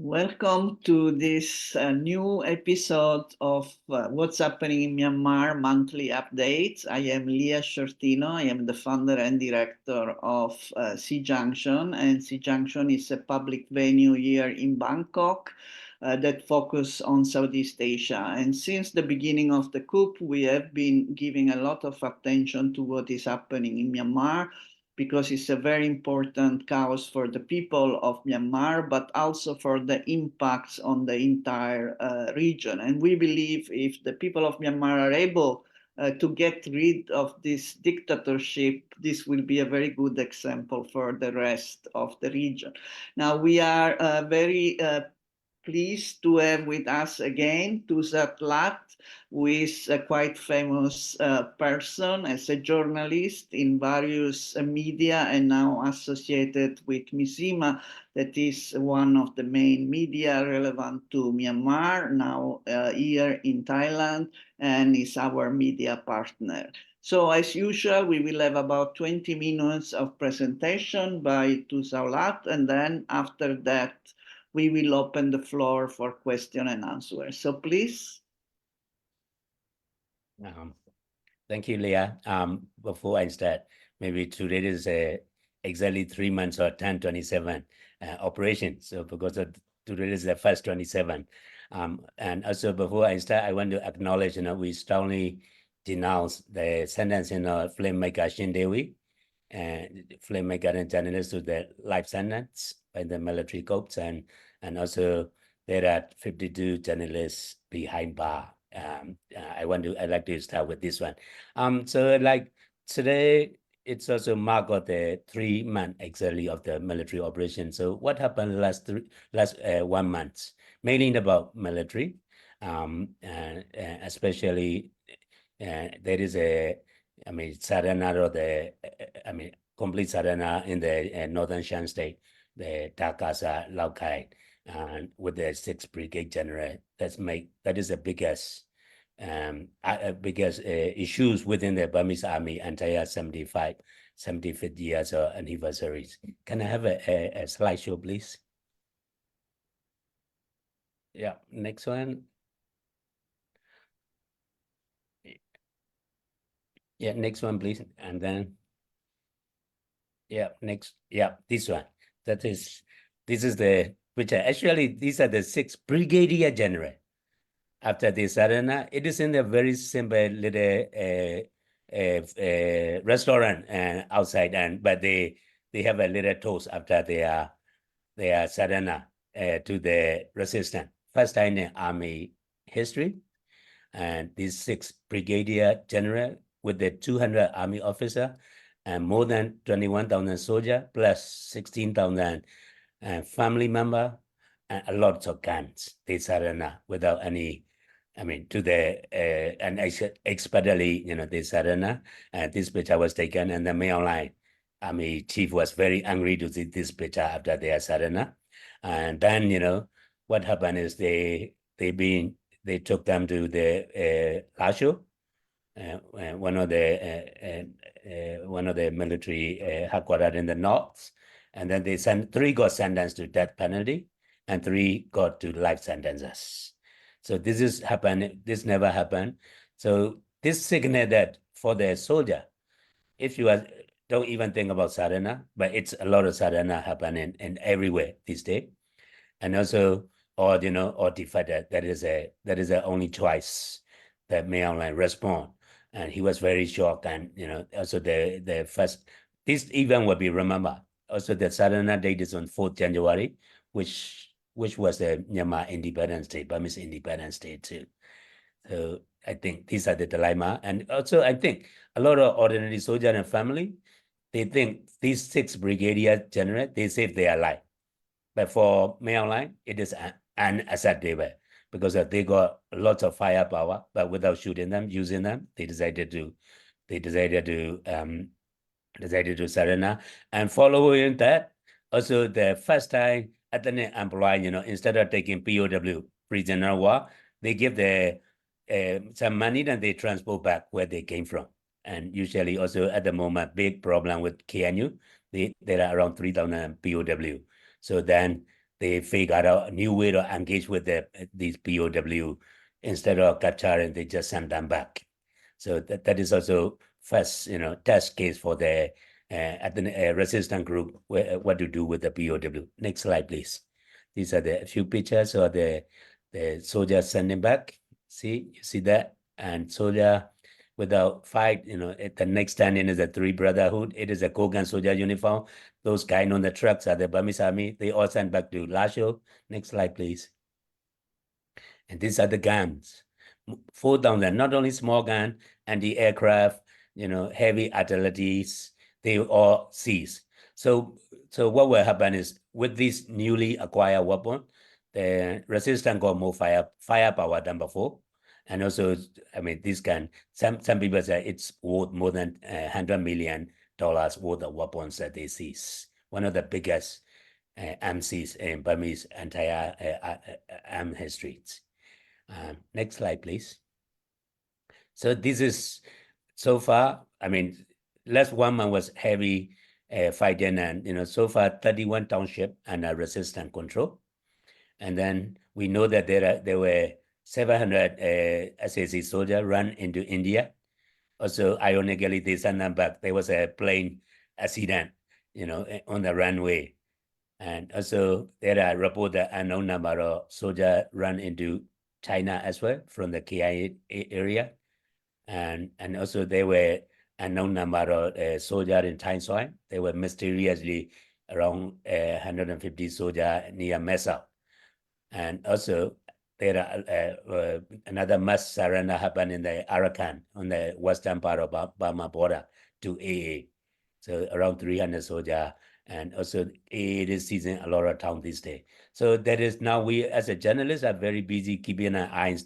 Welcome to this new episode of What's Happening in Myanmar monthly updates. I am Sciortino. I am the founder and director of SEA Junction, and SEA Junction is a public venue here in Bangkok that focus on Southeast Asia. And since the beginning of the coup, we have been giving a lot of attention to what is happening in Myanmar, because it's a very important cause for the people of Myanmar, but also for the impacts on the entire region. And we believe if the people of Myanmar are able to get rid of this dictatorship, this will be a very good example for the rest of the region. Now, we are very pleased to have with us again Latt, who is a quite famous person as a journalist in various media and now associated with Mizzima, that is one of the main media relevant to Myanmar, now here in Thailand, and is our media partner. So as usual, we will have about 20 minutes of presentation by Latt, and then after that, we will open the floor for question and answer. So please. Thank you, Leah. Before I start, maybe today is exactly 3 months or 10/27 operation. So because today is the first 27. And also before I start, I want to acknowledge, we strongly denounce the sentencing of filmmaker Shin Dewi and filmmaker and journalist to the life sentence by the military courts, and also there are 52 journalists behind bar. I'd like to start with this one. So like today, it's also marked of the 3 month exactly of the military operation. So what happened last 1 month, mainly about military, especially there is surrender of the, complete surrender in the northern Shan state, the Takasa Laokai, and with the 6th Brigade General. That is the biggest issues within the Burmese Army entire 75th years or anniversaries. Can I have a slideshow, please? Yeah, next one. Yeah, next one, please. And then, yeah, next. Yeah, this one. This is the picture. Actually, these are the 6 Brigadier General. After the surrender, it is in a very simple little restaurant outside, but they have a little toast after their surrender to the resistance. First time in army history, and these 6 Brigadier General with the 200 army officer and more than 21,000 soldiers plus 16,000 family member and a lot of guns. They surrender without any, to the and expeditiously, they surrender. And this picture was taken, and the mail line army chief was very angry to see this picture after their surrender. And then, what happened is they took them to the Lasho, one of the military headquarters in the north, and then they sent 3 got sentenced to death penalty, and 3 got to life sentences. So this never happened. So this signal that for the soldier, if you don't even think about surrender, but it's a lot of surrender happening in everywhere these days, and also or defeated. That is the only choice that May Online respond. And he was very shocked, and also the first this event will be remembered. Also, the surrender date is on 4th January, which was the Myanmar Independence Day, Burmese Independence Day too. So I think these are the dilemma, and also I think a lot of ordinary soldier and family, they think these 6 Brigadier General, they saved their life, but for May Online, it is unacceptable because they got lots of firepower, but without shooting them, using them, they decided to surrender. And following that, also the first time ethnic employee, instead of taking POW, prisoner of war, they give some money and they transport back where they came from. And usually also at the moment, big problem with KNU, there are around 3,000 POW. So then they figured out a new way to engage with these POW. Instead of capturing, they just send them back. So that is also first, test case for the resistant group, what to do with the POW. Next slide, please. These are the few pictures of the soldiers sending back. See, you see that? And soldier without fight, the next standing is the Three Brotherhood. It is a Kogan soldier uniform. Those guys on the trucks are the Burmese army. They all sent back to Lasho. Next slide, please. And these are the guns. 4,000, not only small gun, anti-aircraft, heavy artillery, they all seized. So what will happen is with this newly acquired weapon, the resistance got more firepower than before. And also, this can, some people say it's worth more than $100 million worth of weapons that they seize. One of the biggest MCs in Burmese entire armed history. Next slide, please. So this is so far, last 1 month was heavy fighting, and so far 31 township under resistance control. And then we know that there were 700 SAC soldiers run into India. Also, ironically, they sent them back. There was a plane accident, on the runway. And also there are reports that unknown number of soldiers run into China as well from the KIA area. And also there were unknown number of soldiers in Thai soil. They were mysteriously around 150 soldiers near Mesa. And also there are another mass surrender happened in the Arakan on the western part of Burma border to AA. So around 300 soldiers. And also it is seizing a lot of town this day. So that is now we as a journalist are very busy keeping an eye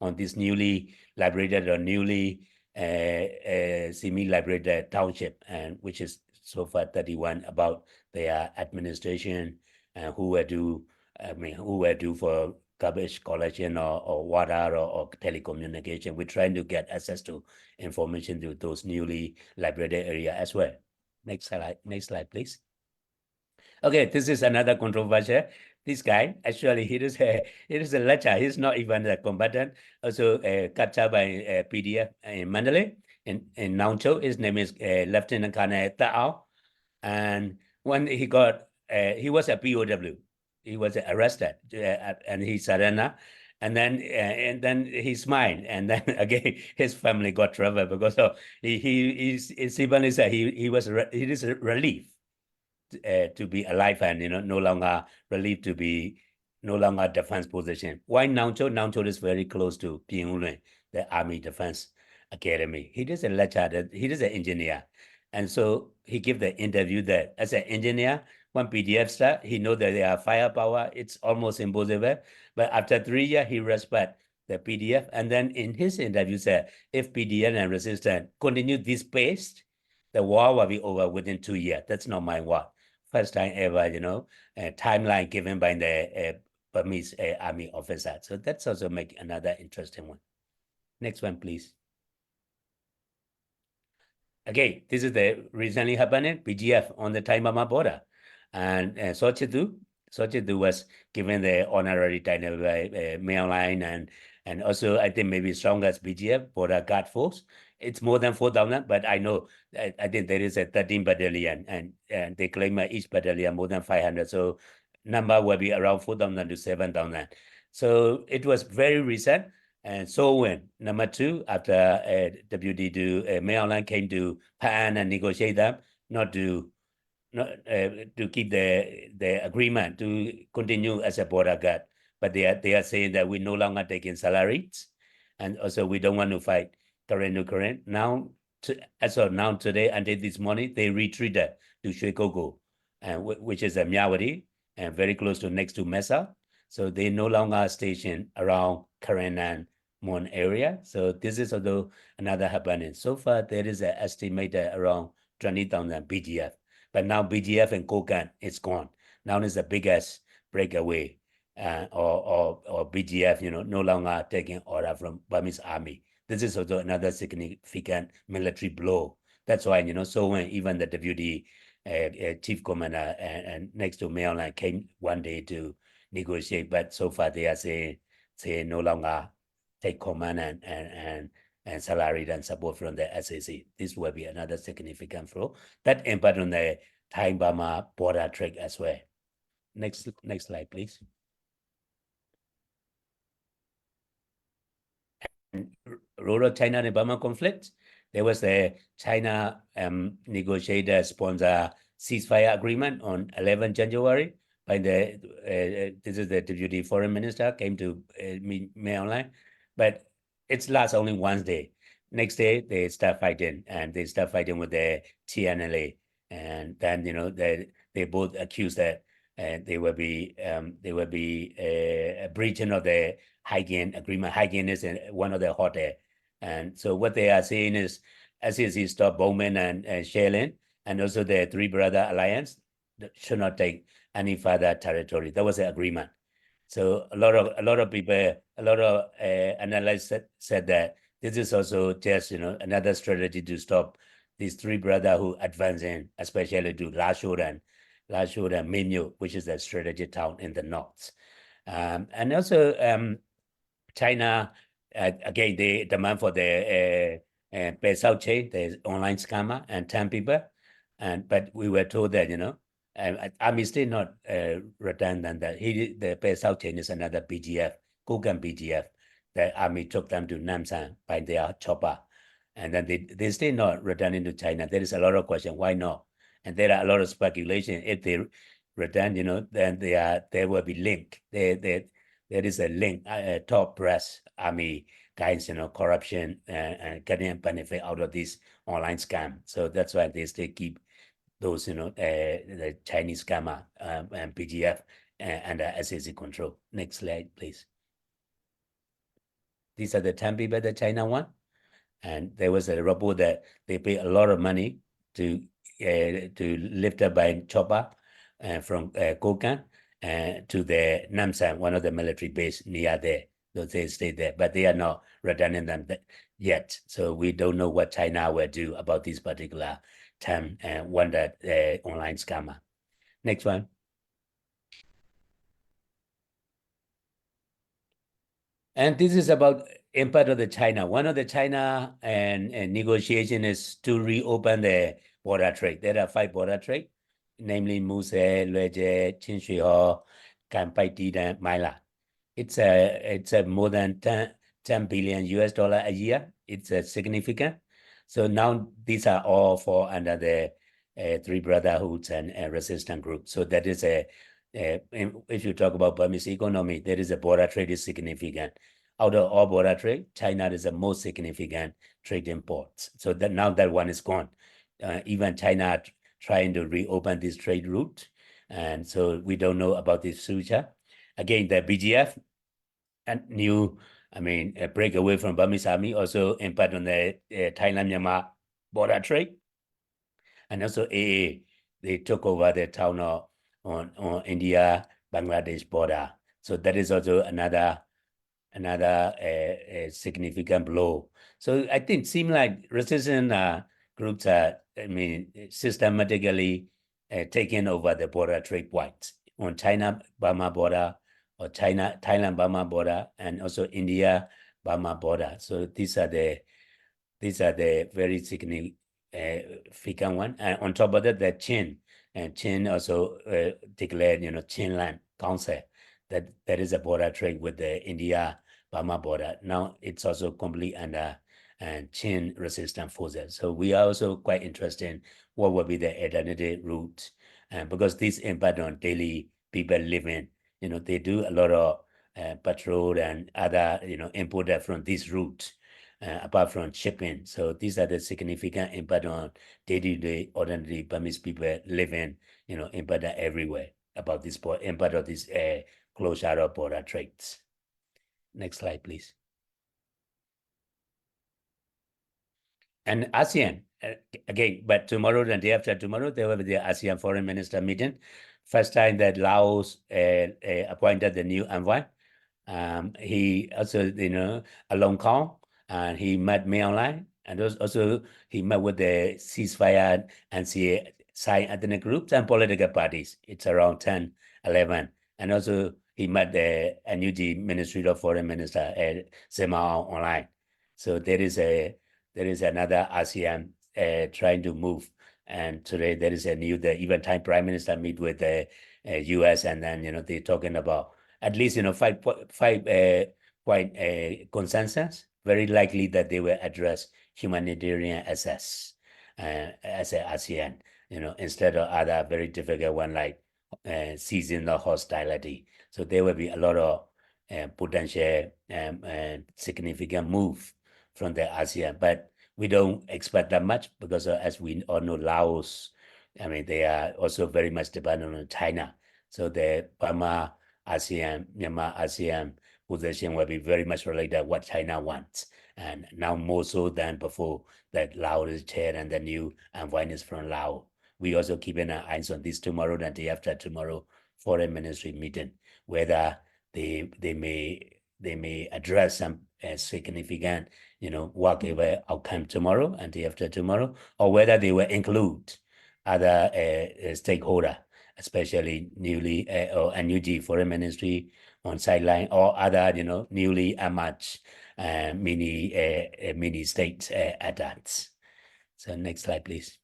on this newly liberated or newly semi-liberated township, and which is so far 31 about their administration and who were due for garbage collection or water or telecommunication. We're trying to get access to information to those newly liberated area as well. Next slide, please. Okay, this is another controversial. This guy, actually, he is a lecturer. He's not even a combatant. Also, captured by PDF in Mandalay, in Nong Chau. His name is Lieutenant Colonel Tao. And when he was a POW. He was arrested and he surrendered. And then he smiled, and then again his family got trouble because he is relieved to be alive and no longer relieved to be no longer defense position. Why Nong Chau? Nong Chau is very close to Pyongyang, the Army Defense Academy. He is a lecturer. He is an engineer, and so he gave the interview that as an engineer, when PDF start, he know that they have firepower. It's almost impossible. But after 3 years, he respect the PDF. And then in his interview said, if PDF and resistance continue this pace, the war will be over within 2 years. That's not my word. First time ever, a timeline given by the Burmese army officer. So that's also make another interesting one. Next one, please. Okay, this is the recently happening PGF on the Thai Burma border. And Sciortino was given the honorary title by Mainline and also I think maybe strongest BGF, Border Guard Force. It's more than 4,000, but I know I think there is a 13 battalion and they claim each battalion more than 500. So number will be around 4,000 to 7,000. So it was very recent. And so when number 2, after WD to Mainline came to Pan and negotiate them, not to keep the agreement to continue as a border guard, but they are saying that we no longer taking salaries, and also we don't want to fight current Ukraine. Now, as of now today until this morning, they retreated to Shwekogo, and which is a Myawaddy and very close to next to Mesa. So they no longer stationed around Karen and Mon area. So this is also another happening. So far there is an estimated around 20,000 BGF. But now BGF and Kogan is gone. Now it's the biggest breakaway, or BGF, no longer taking order from Burmese army. This is also another significant military blow. That's why, so when even the WD chief commander and next to mainland came one day to negotiate, but so far they are saying no longer take command and salary and support from the SEC. This will be another significant flow that impact on the Thai-Burma border trade as well. Next slide, please. Rural China and Burma conflict. There was a China negotiator sponsor ceasefire agreement on 11 January by the this is the deputy foreign minister came to meet me online, but it's last only one day. Next day they start fighting and they start fighting with the TNLA, and then they both accuse that they will be a breaching of the Hygien agreement. Hygien is one of the hothead. And so what they are saying is SEC stop bombing and shelling, and also the Three Brother Alliance should not take any further territory. That was the agreement. So a lot of people, a lot of analysts said that this is also just another strategy to stop these three brothers who advance in, especially to Latt and Minyo, which is a strategic town in the north. And also China, again, they demand for the Pei Sao chain, the online scammer, and 10 people. But we were told that, Army still not redundant that the Pei Sao chain is another BGF, Kugan BGF. The Army took them to Namsan by their chopper. And then they still not returning to China. There is a lot of question, why not? And there are a lot of speculation. If they return, then they will be linked. There is a link, top brass Army guys, corruption and getting benefit out of this online scam. So that's why they still keep those, the Chinese scammer and PGF under SEC control. Next slide, please. These are the 10 people that China won. And there was a report that they pay a lot of money to lift up by chopper from Kokan to the Namsan, one of the military base near there. So they stay there, but they are not returning them yet. So we don't know what China will do about this particular term and one that online scammer. Next one. And this is about impact of the China. One of the China and negotiation is to reopen the border trade. There are 5 border trade, namely Muse, Lueje, Chinshui, Kanpai, and Maila. It's a more than 10 billion US dollar a year. It's significant. So now these are all fall under the Three Brotherhoods and resistant group. So that is if you talk about Burmese economy, there is a border trade is significant. Out of all border trade, China is the most significant trade imports. So that now that one is gone. Even China trying to reopen this trade route. And so we don't know about this future. Again, the BGF and new, a break away from Burmese army also impact on the Thailand-Myanmar border trade. And also AA, they took over the town on India-Bangladesh border. So that is also another significant blow. So I think seem like resistance groups are, systematically taking over the border trade points on China-Burma border or Thailand-Burma border and also India-Burma border. So these are the very significant one. And on top of that, the Chin also declared, Chinland Council that there is a border trade with the India-Burma border. Now it's also complete under Chin resistant forces. So we are also quite interested in what will be the alternative route, because this impact on daily people living. They do a lot of petrol and other, imported from this route. Apart from shipping. So these are the significant impact on day-to-day ordinary Burmese people living, impact everywhere about this impact of this closure of border trades. Next slide, please. And ASEAN, again, but tomorrow and the day after tomorrow, there will be the ASEAN foreign minister meeting. First time that Laos appointed the new envoy. He also, Along Kong, and he met me online, and also he met with the ceasefire and SEA side ethnic groups and political parties. It's around 10, 11. And also he met the NUG Ministry of Foreign Minister Mizzima online. So there is another ASEAN trying to move. And today there is the even time Prime Minister meet with the US, and then they're talking about at least five point consensus. Very likely that they will address humanitarian access as an ASEAN, instead of other very difficult one like ceasing the hostility. So there will be a lot of potential significant move from the ASEAN, but we don't expect that much because as we all know, Laos, I mean, they are also very much dependent on China. So the Burma ASEAN, Myanmar ASEAN position will be very much related to what China wants. And now more so than before that Laos is chair and the new envoy is from Laos. We also keeping an eye on this tomorrow and day after tomorrow foreign ministry meeting, whether they may address some significant, whatever outcome tomorrow and day after tomorrow, or whether they will include other stakeholder, especially newly or NUG foreign ministry on sideline, or other, newly emerged mini states attacks. So next slide, please.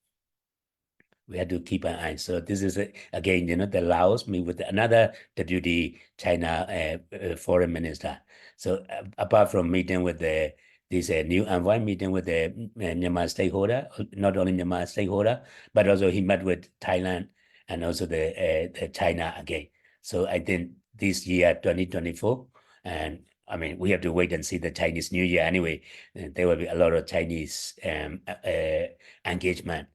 We have to keep an eye. So this is again, the Laos meet with another deputy China foreign minister. So apart from meeting with this new envoy, meeting with the Myanmar stakeholder, not only Myanmar stakeholder, but also he met with Thailand and also the China again. So I think this year 2024, and I mean, we have to wait and see the Chinese New Year anyway. There will be a lot of Chinese engagement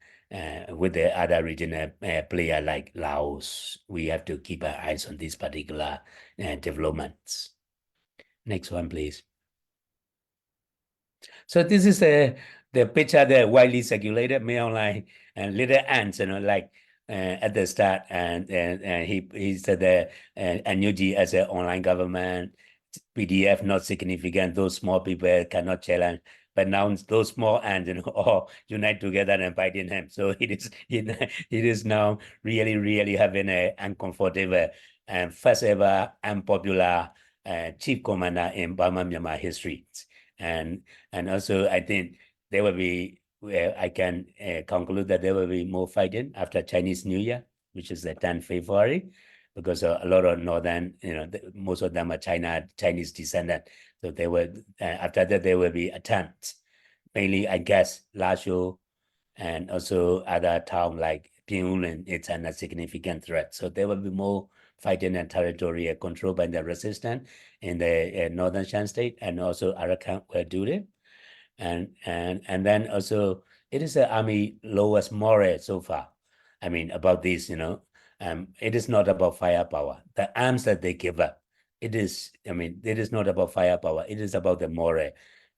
with the other regional player like Laos. We have to keep our eyes on these particular developments. Next one, please. So this is the picture that widely circulated, me online, and little ants, like at the start, and he said that NUG as an online government, PDF not significant, those small people cannot challenge. But now those small ants, all unite together and fighting him. So it is now really, really having an uncomfortable and first ever unpopular chief commander in Burma Myanmar history. And also I think there will be, I can conclude that there will be more fighting after Chinese New Year, which is the 10th February, because a lot of northern, most of them are Chinese descendant. So they will, after that, there will be attempts, mainly, I guess, Lasho and also other town like Pingyuan, it's a significant threat. So there will be more fighting and territory controlled by the resistance in the northern Shan state, and also Arakan will do it. And then also it is the army lowest morale so far. I mean, about this, it is not about firepower. The arms that they give up, it is not about firepower. It is about the morale.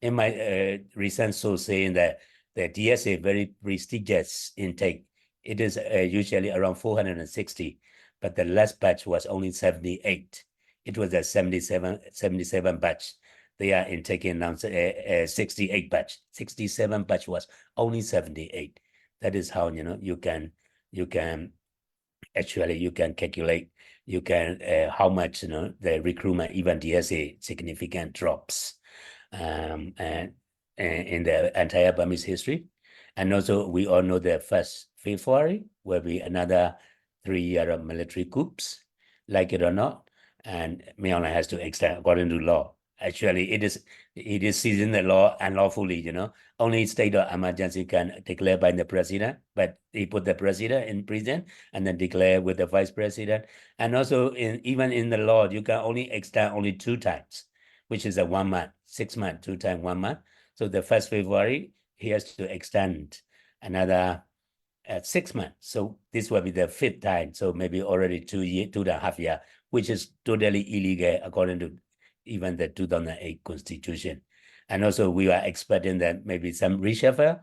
In my recent source saying that the DSA very prestigious intake, it is usually around 460, but the last batch was only 78. It was a 77 batch. They are intaking now 68 batch. 67 batch was only 78. That is how you can actually you can calculate how much the recruitment, even DSA, significant drops and in the entire Burmese history. And also we all know the 1st February will be another 3-year of military coups, like it or not, and Myanmar has to extend according to law. Actually, it is seizing the law unlawfully, Only state of emergency can declare by the president, but he put the president in prison and then declare with the vice president. And also even in the law, you can only extend only 2 times, which is a 1 month, 6 months, 2 times 1 month. So the 1st February, he has to extend another 6 months. So this will be the 5th time. So maybe already 2.5 years, which is totally illegal according to even the 2008 Constitution. And also we are expecting that maybe some reshuffle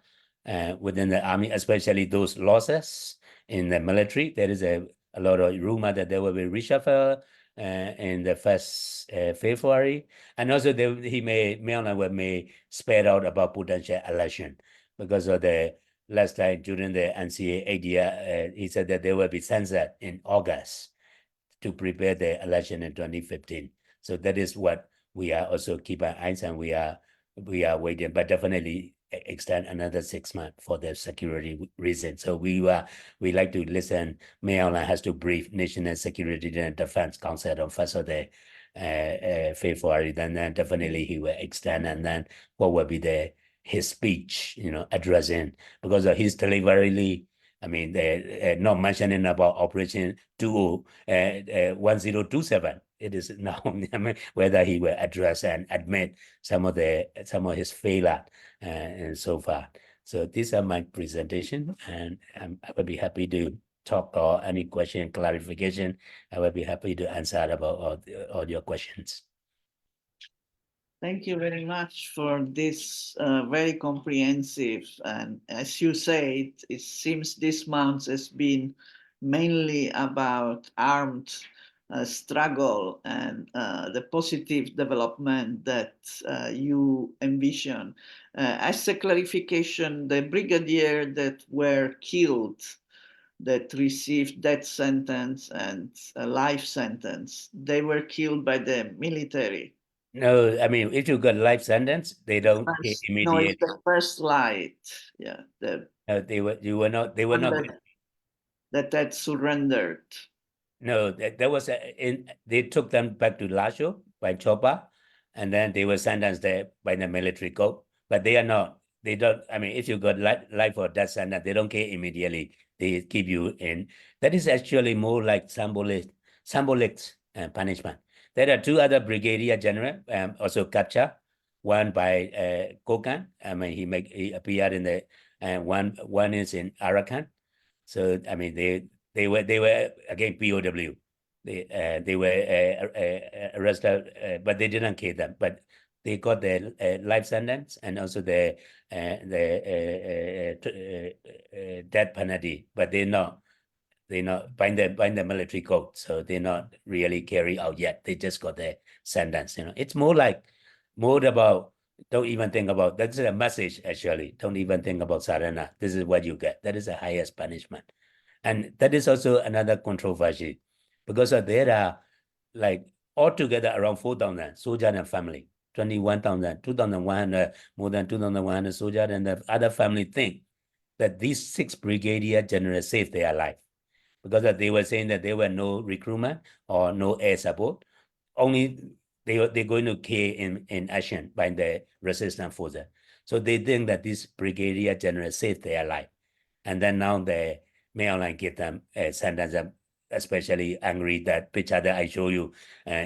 within the army, especially those losses in the military. There is a lot of rumor that there will be reshuffle in the 1st February. And also Myanmar may spread out about potential election because of the last time during the NCA idea, he said that they will be censored in August to prepare the election in 2015. So that is what we are also keeping eyes, and we are waiting, but definitely extend another 6 months for the security reason. So we like to listen. Maryland has to brief National Security and Defense Council on 1st of the February. Then definitely he will extend, and then what will be his speech, addressing, because of his delivery. I mean, they're not mentioning about Operation 1027. It is now I mean, whether he will address and admit some of his failure and so far. So these are my presentation, and I will be happy to talk or any question, clarification. I will be happy to answer about all your questions. Thank you very much for this very comprehensive, and as you say, it seems this month has been mainly about armed struggle and the positive development that you envision. As a clarification, the brigadier that were killed, that received death sentence and a life sentence, they were killed by the military. No, I mean, if you got life sentence, they don't No, it's immediate. the first light. Yeah, They were not. They were not. that had surrendered. No, there was they took them back to Lasho by Chopa, and then they were sentenced there by the military code. But they are not. They don't. I mean, if you got life or death sentence, they don't care immediately. They keep you in. That is actually more like symbolic punishment. There are two other brigadier general also captured. One by Kokan. I mean, he appeared in the and one is in Arakan. So I mean, they were again POW. They were arrested, but they didn't kill them. But they got their life sentence and also the death penalty. But they're not by the military code, so they're not really carried out yet. They just got their sentence. It's more about. Don't even think about that's a message actually. Don't even think about Sarana. This is what you get. That is the highest punishment. And that is also another controversy because there are like altogether around 4,000 soldiers and family, 21,000, 2,100, more than 2,100 soldiers, and the other family think that these 6 brigadier generals saved their life because they were saying that there were no recruitment or no air support. Only they're going to kill in action by the resistance forces. So they think that this brigadier general saved their life. And then now the Maryland give them sentence them, especially angry that picture that I show you,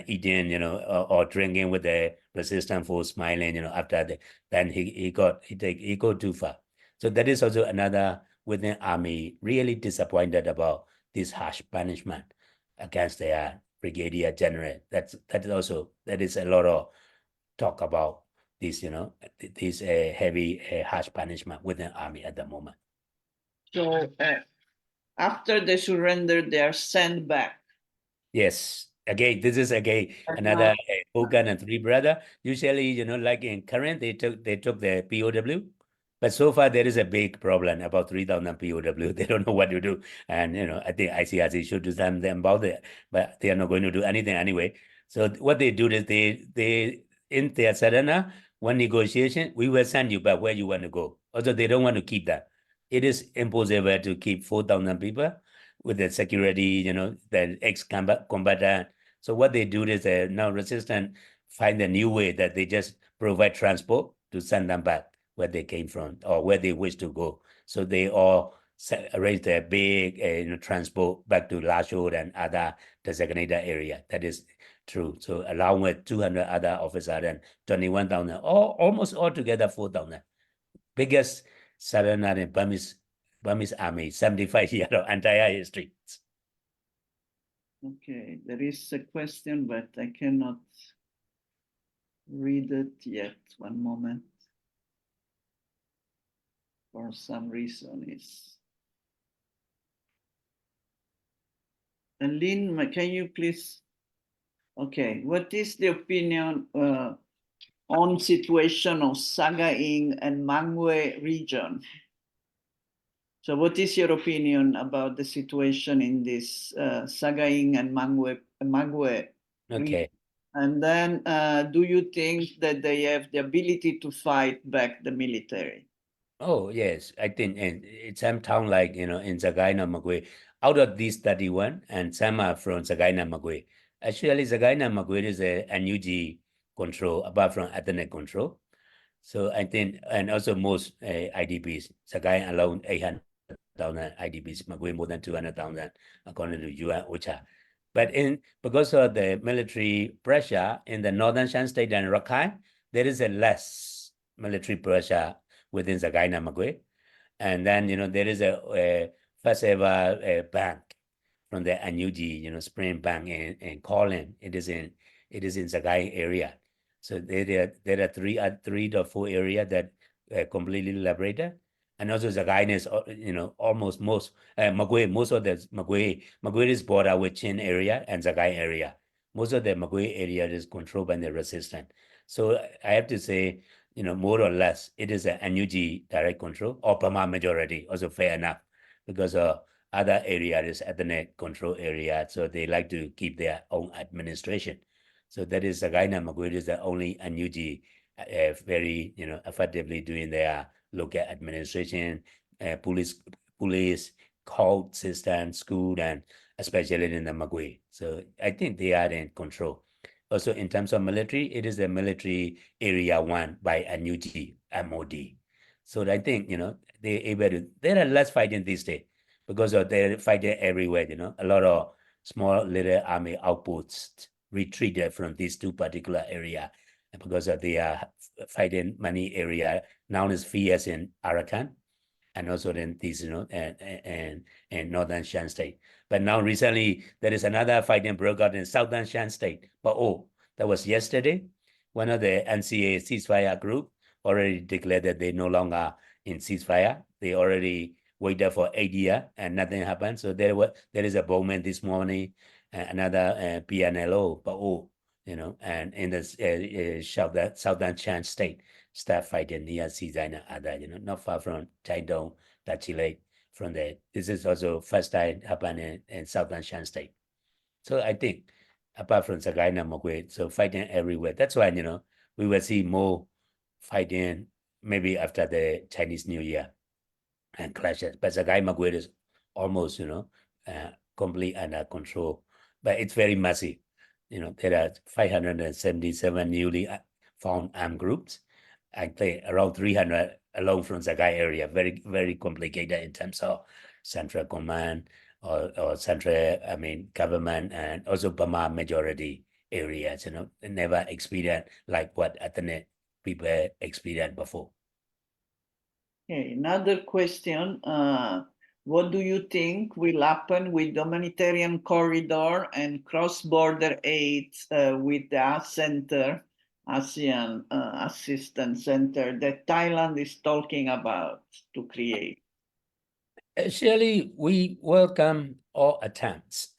eating, or drinking with the resistance force, smiling, after then he go too far. So that is also another within army really disappointed about this harsh punishment against their brigadier general. That is a lot of talk about this, this heavy harsh punishment within army at the moment. So after they surrender, they are sent back. Yes. Again, this is another Hogan and 3 brother. Usually, like in current, they took the POW, but so far there is a big problem about 3,000 POW. They don't know what to do, and I think ICRC should do something about it, but they are not going to do anything anyway. So what they do is they in their Sarana, one negotiation, we will send you back where you want to go. Also, they don't want to keep that. It is impossible to keep 4,000 people with the security, the ex-combatant. So what they do is now resistance find a new way that they just provide transport to send them back where they came from or where they wish to go. So they all arrange their big transport back to Lashore and other designated area. That is true. So along with 200 other officers and 21,000, almost altogether 4,000. Biggest Southern Burmese army, 75 years of entire history. Okay, there is a question, but I cannot read it yet. One moment. For some reason, and Lynn, can you please? Okay, what is the opinion on situation of Sagaing and Mangwe region? So what is your opinion about the situation in this Sagaing and Magwe region? Okay. And then do you think that they have the ability to fight back the military? Oh, yes. I think it's some town like, in Zagaina Magwe. Out of these 31, and some are from Zagaina Magwe. Actually, Zagaina Magwe is a NUG control, apart from ethnic control. So I think, and also most IDPs, Sagai alone 800,000 IDPs, Magwe more than 200,000, according to UN OCHA. But because of the military pressure in the northern Shan State and Rakhine, there is a less military pressure within Zagaina Magwe. And then, there is a first ever bank from the NUG, Spring Bank in Colin. It is in Zagai area. So there are three to four areas that completely liberated. And also Zagai is, almost most most of the Magwe is border with Chin area and Zagai area. Most of the Magwe area is controlled by the resistance. So I have to say, more or less, it is a NUG direct control or Burma majority, also fair enough, because other area is ethnic control area, so they like to keep their own administration. So that is Sagaina Magwe is the only NUG very effectively doing their local administration, police, court system, school, and especially in the Magwe. So I think they are in control. Also, in terms of military, it is a military area one by NUG MOD. So I think they able to. There are less fighting these days because of they're fighting everywhere. A lot of small little army outposts retreated from these two particular area because of they are fighting many area now is fierce in Arakan and also in these, and northern Shan State. But now recently there is another fighting broke out in southern Shan State. But that was yesterday. One of the NCA ceasefire group already declared that they no longer in ceasefire. They already waited for 8 years and nothing happened. So there is a movement this morning, another PNLO, but and in the southern Shan State start fighting near Cizana other, not far from Taidong, Tachile, from there. This is also first time happening in southern Shan State. So I think apart from Sagaina Mogwe, so fighting everywhere. That's why, we will see more fighting maybe after the Chinese New Year and clashes. But Sagai Magwe is almost, complete under control. But it's very massive. There are 577 newly found armed groups. I think around 300 alone from Sagai area. Very, very complicated in terms of central command or central, government, and also Burma majority areas, never experienced like what ethnic people experienced before. Okay, another question. What do you think will happen with the humanitarian corridor and cross-border aid with the ASEAN Assistance Center that Thailand is talking about to create? Actually, we welcome all attempts,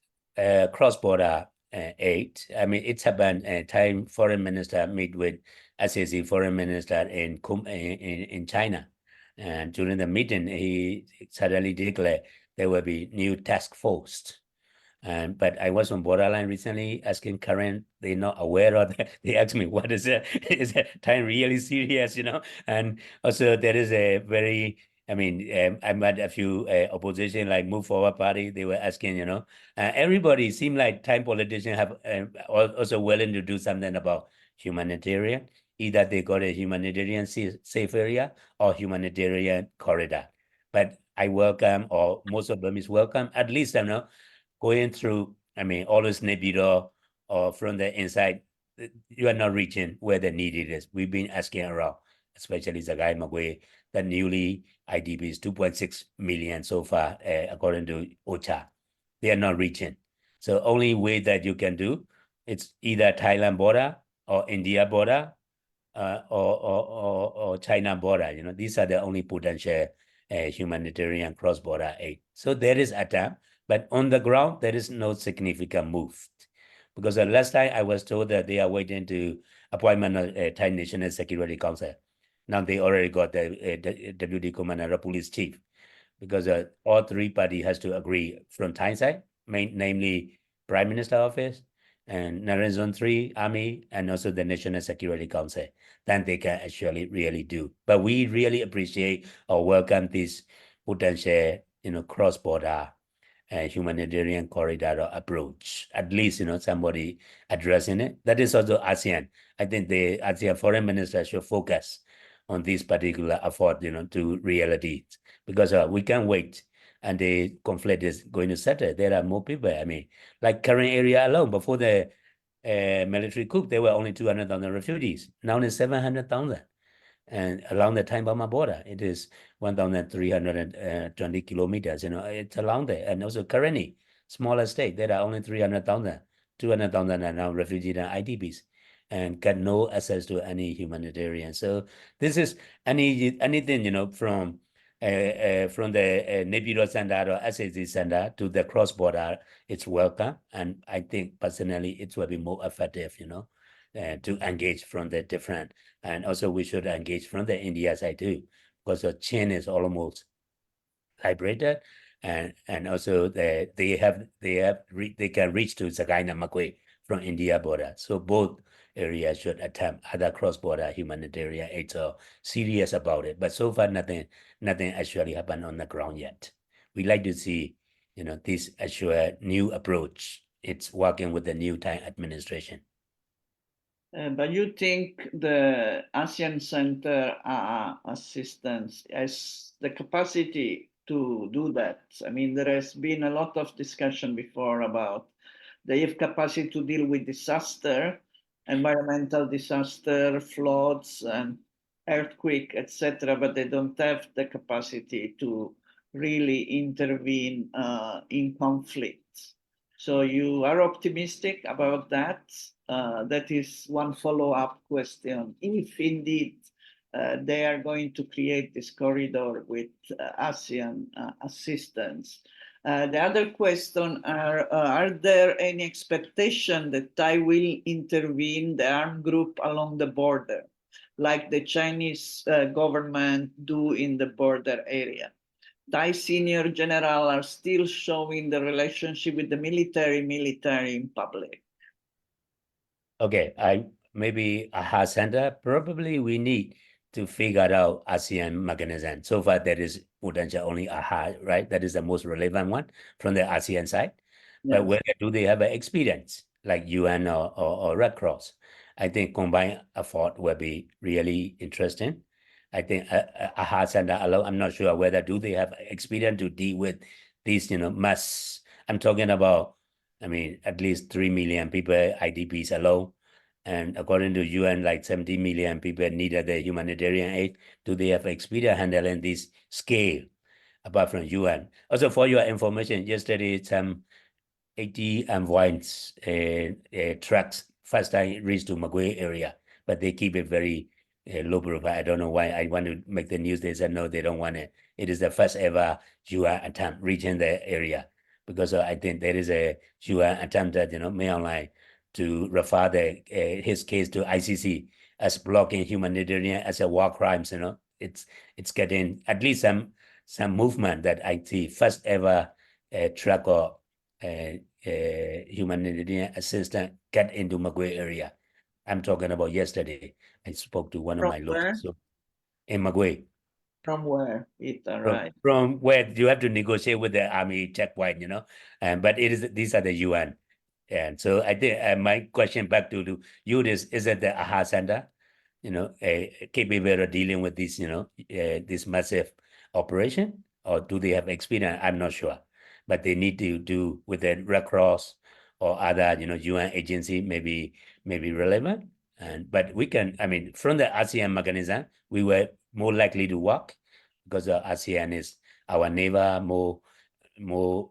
cross-border aid. It's happened. Thai foreign minister meet with SEA foreign minister in China, and during the meeting, he suddenly declared there will be new task force. But I was on borderline recently asking Karen, they're not aware of that. They asked me, what is it? Is that time really serious, And also there is a very, I met a few opposition like Move Forward Party. They were asking, everybody seemed like Thai politicians have also willing to do something about humanitarian. Either they got a humanitarian safe area or humanitarian corridor. But I welcome, or most of them is welcome, at least, going through, always Nebido or from the inside, you are not reaching where the need is. We've been asking around, especially Zagai Magwe, the newly IDP is 2.6 million so far, according to OCHA. They are not reaching. So only way that you can do, it's either Thailand border or India border or China border. These are the only potential humanitarian cross-border aid. So there is attempt, but on the ground, there is no significant move. Because the last time I was told that they are waiting to appointment of Thai National Security Council. Now they already got the Deputy Commander of Police Chief. because all three parties has to agree from Thai side, namely Prime Minister office and Narendra Zone 3 Army and also the National Security Council. Then they can actually really do. But we really appreciate or welcome this potential, cross-border humanitarian corridor approach. At least, somebody addressing it. That is also ASEAN. I think the ASEAN foreign minister should focus on this particular effort, to reality, because we can't wait and the conflict is going to settle. There are more people. I mean, like current area alone, before the military coup, there were only 200,000 refugees. Now there's 700,000. And along the Thai Burma border, it is 1,320 kilometers. It's along there. And also currently, smaller state, there are only 300,000. 200,000 are now refugees and IDPs and got no access to any humanitarian. So this is anything, from the Nebula Center or SAC Center to the cross-border, it's welcome. And I think personally, it will be more effective, to engage from the different. And also we should engage from the India side too, because the chain is almost liberated. And also they can reach to Sagaina Makwe from India border. So both areas should attempt other cross-border humanitarian aid. So serious about it. But so far nothing actually happened on the ground yet. We like to see, this actual new approach. It's working with the new Thai administration. But you think the ASEAN Center assistance has the capacity to do that? I mean, there has been a lot of discussion before about they have capacity to deal with disaster, environmental disaster, floods, and earthquake, etc., but they don't have the capacity to really intervene in conflicts. So you are optimistic about that? That is one follow-up question. If indeed they are going to create this corridor with ASEAN assistance. The other question are there any expectation that Thai will intervene the armed group along the border, like the Chinese government do in the border area? Thai senior general are still showing the relationship with the military in public. Okay, maybe AHA Center, probably we need to figure out ASEAN mechanism. So far, there is potential only AHA, right? That is the most relevant one from the ASEAN side. But Yes. whether do they have an experience like UN or Red Cross? I think combined effort will be really interesting. I think AHA Center alone, I'm not sure whether do they have experience to deal with these, mass. I'm talking about, I mean, at least 3 million people, IDPs alone. And according to UN, like 70 million people needed the humanitarian aid. Do they have experience handling this scale apart from UN? Also, for your information, yesterday, some 80 envoys trucks first time reached to Magwe area, but they keep it very low profile. I don't know why. I want to make the news. They said, no, they don't want it. It is the first ever UN attempt reaching the area, because I think there is a UN attempt that, May Online to refer his case to ICC as blocking humanitarian as a war crimes. It's getting at least some movement that I see first ever truck or humanitarian assistant get into Magwe area. I'm talking about yesterday. I spoke to one of From my where? locals in Magwe. From where it arrived? From where you have to negotiate with the army checkpoint, but these are the UN. And so I think my question back to you is it the AHA Center, capable of dealing with this, this massive operation, or do they have experience? I'm not sure, but they need to do with the Red Cross or other, UN agency, maybe relevant. But we can, I mean, from the ASEAN mechanism, we were more likely to work because the ASEAN is our neighbor, more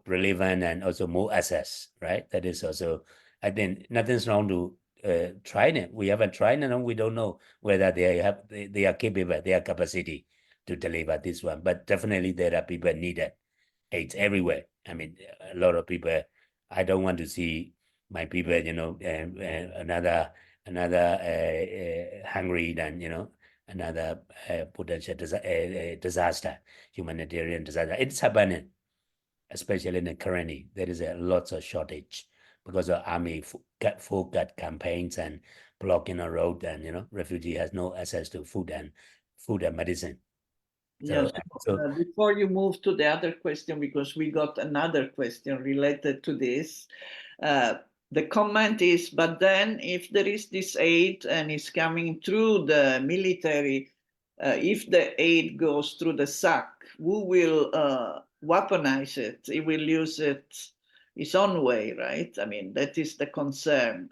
relevant and also more access, right? That is also, I think nothing's wrong to trying it. We haven't tried it, and we don't know whether they are capable, their capacity to deliver this one. But definitely there are people needed. It's everywhere. I mean, a lot of people. I don't want to see my people, another hungry than another potential disaster, humanitarian disaster. It's happening, especially in the currently. There is a lots of shortage because of army full gut campaigns and blocking a road, and refugee has no access to food and medicine. Yes. So Before you move to the other question, because we got another question related to this, the comment is, but then if there is this aid and it's coming through the military, if the aid goes through the SAC, who will weaponize it? He will use it his own way, right? I mean, that is the concern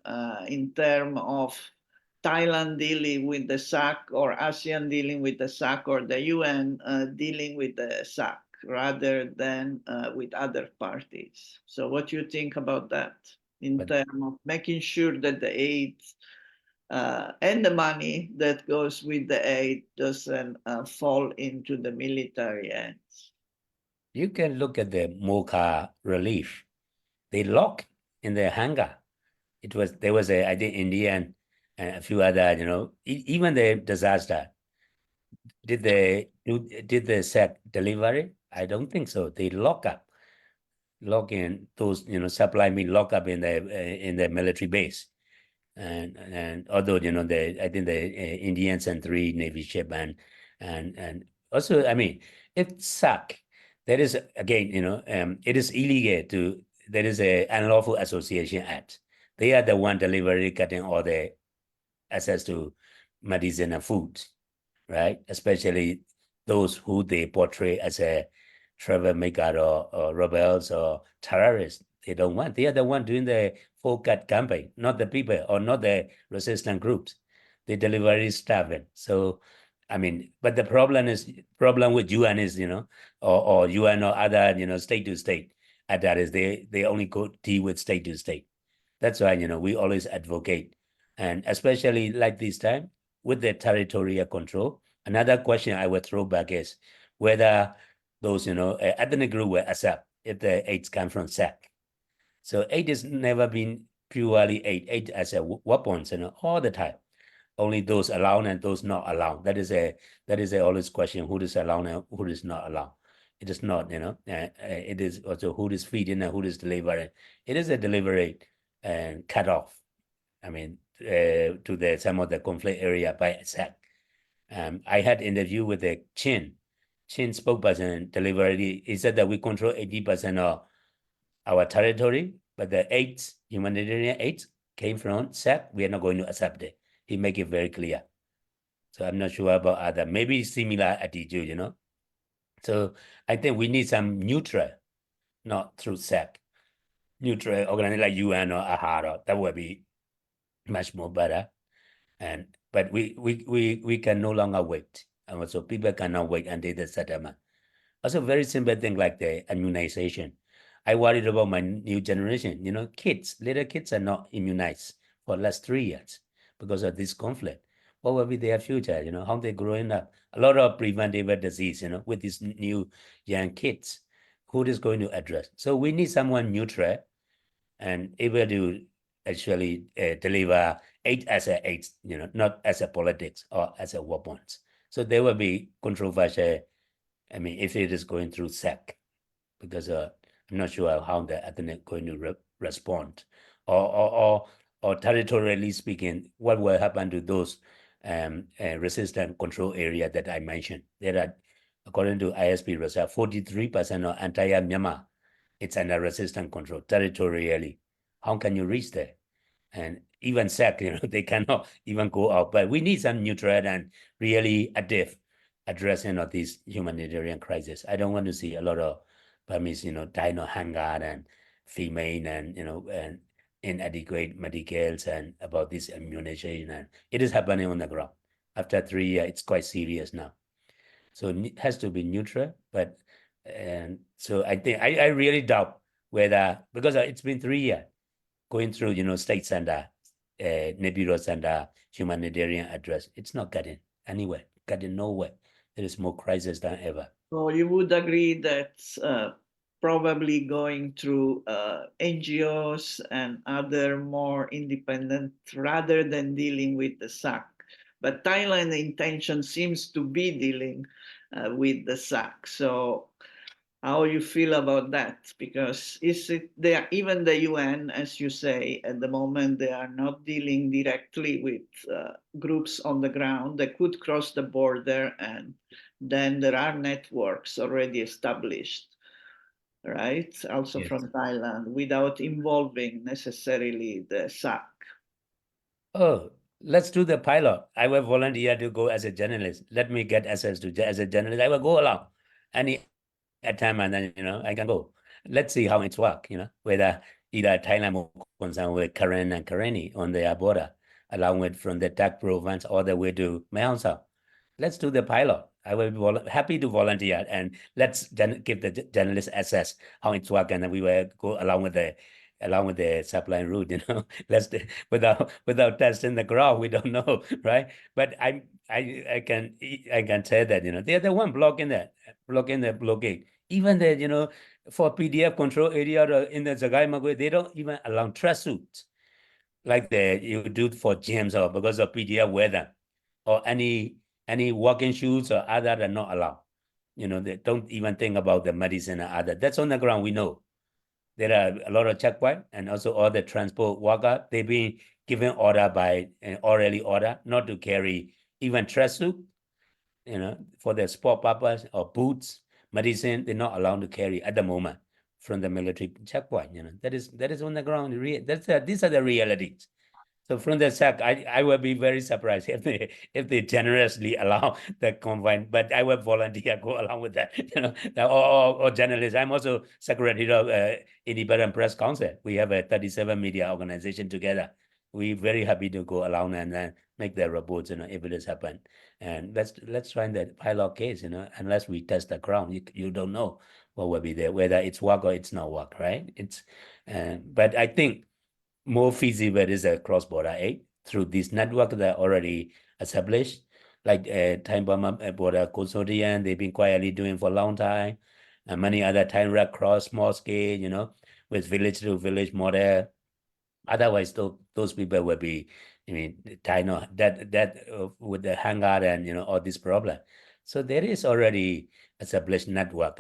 in terms of Thailand dealing with the SAC or ASEAN dealing with the SAC or the UN dealing with the SAC rather than with other parties. So what do you think about that in terms of making sure that the aid and the money that goes with the aid doesn't fall into the military hands? you can look at the Mocha relief. They lock in their hangar. There was I think Indian and a few other, even the disaster. Did the SAC deliver it? I don't think so. They lock in those, supply mean lock up in the military base. And although I think the Indians and 3 Navy ship and also, I mean, if SAC, there is again, it is illegal to, there is a unlawful association act. They are the one deliberately cutting all the access to medicine and food, right? Especially those who they portray as a troublemaker or rebels or terrorists. They don't want. They are the one doing the full cut campaign, not the people or not the resistant groups. They deliberately starve it. So, I mean, but the problem with UN is, or UN or other, state to state. At that is they only go deal with state to state. That's why, we always advocate, and especially like this time with the territorial control. Another question I would throw back is whether those, ethnic group will accept if the aids come from SAC. So aid has never been purely aid as a weapons, all the time. Only those allowed and those not allowed. That is a always question: who is allowed and who is not allowed. It is not, it is also who is feeding and who is delivering. It is a deliberate and cut off. I mean, to some of the conflict area by SAC. I had interview with the Chin spokesperson deliberately. He said that we control 80% of our territory, but the humanitarian aid came from SAC. We are not going to accept it. He make it very clear. So I'm not sure about other, maybe similar attitude, So I think we need some neutral, not through SAC, neutral organization like UN or AHARA. That would be much more better. But we can no longer wait. And also people cannot wait until the settlement. Also very simple thing like the immunization. I worried about my new generation. Little kids are not immunized for the last 3 years because of this conflict. What will be their future? How they growing up? A lot of preventable disease, with these new young kids. Who is going to address? So we need someone neutral and able to actually deliver aid as a aid, not as a politics or as a weapons. So there will be controversial. I mean, if it is going through SAC, because I'm not sure how the ethnic going to respond, or territorially speaking, what will happen to those resistant control area that I mentioned? There are, according to ISP Rosalia, 43% of entire Myanmar, it's under resistant control territorially. How can you reach there? And even SAC, they cannot even go out. But we need some neutral and really addressing of this humanitarian crisis. I don't want to see a lot of Burmese, dying of hunger and famine and, and inadequate medicals and about this immunization. And it is happening on the ground. After 3 years, it's quite serious now. So it has to be neutral. But and so I think I really doubt whether, because it's been 3 years going through, state center, Nebula center, humanitarian address. It's not getting anywhere, getting nowhere. There is more crisis than ever. So you would agree that probably going through NGOs and other more independent rather than dealing with the SAC But Thailand's intention seems to be dealing with the SAC. So how you feel about that? Because is it there, even the UN, as you say, at the moment they are not dealing directly with groups on the ground. They could cross the border, and then there are networks already established, right? Also Yes. from Thailand, without involving necessarily the SAC. Oh, let's do the pilot. I will volunteer to go as a journalist. Let me get access to as a journalist. I will go along any time, and then I can go. Let's see how it's work. Whether either Thailand will concern with Karen and Karenni on their border, along with from the Dak province all the way to Mae Sot. Let's do the pilot. I will be happy to volunteer, and let's give the journalist access how it's work, and then we will go along with the supply route. Let's without testing the ground, we don't know, right? But I can say that they're the one blocking the blockade. Even the for PDF control area in the Zagai Magwe, they don't even allow trash suits like you do for gyms or because of PDF weather or any walking shoes or other are not allowed. They don't even think about the medicine or other. That's on the ground, we know. There are a lot of checkpoint and also all the transport worker, they've been given order by an orally order not to carry even trash suit, for the sport purpose or boots, medicine, they're not allowed to carry at the moment from the military checkpoint. That is on the ground. These are the realities. So from the SAC, I will be very surprised if they generously allow the confined, but I will volunteer go along with that, or journalists. I'm also secretary of Independent Press Council. We have a 37 media organization together. We're very happy to go along and then make the reports, if it has happened. And let's try the pilot case, unless we test the ground, you don't know what will be there, whether it's work or it's not work, right? But I think more feasible is a cross-border aid through this network that already established, like Thai Burma Border Consortium, they've been quietly doing for a long time, and many other Thai Red Cross, small scale, with village to village model. Otherwise, those people will be, Thai that with the hangar and all this problem. So there is already established network.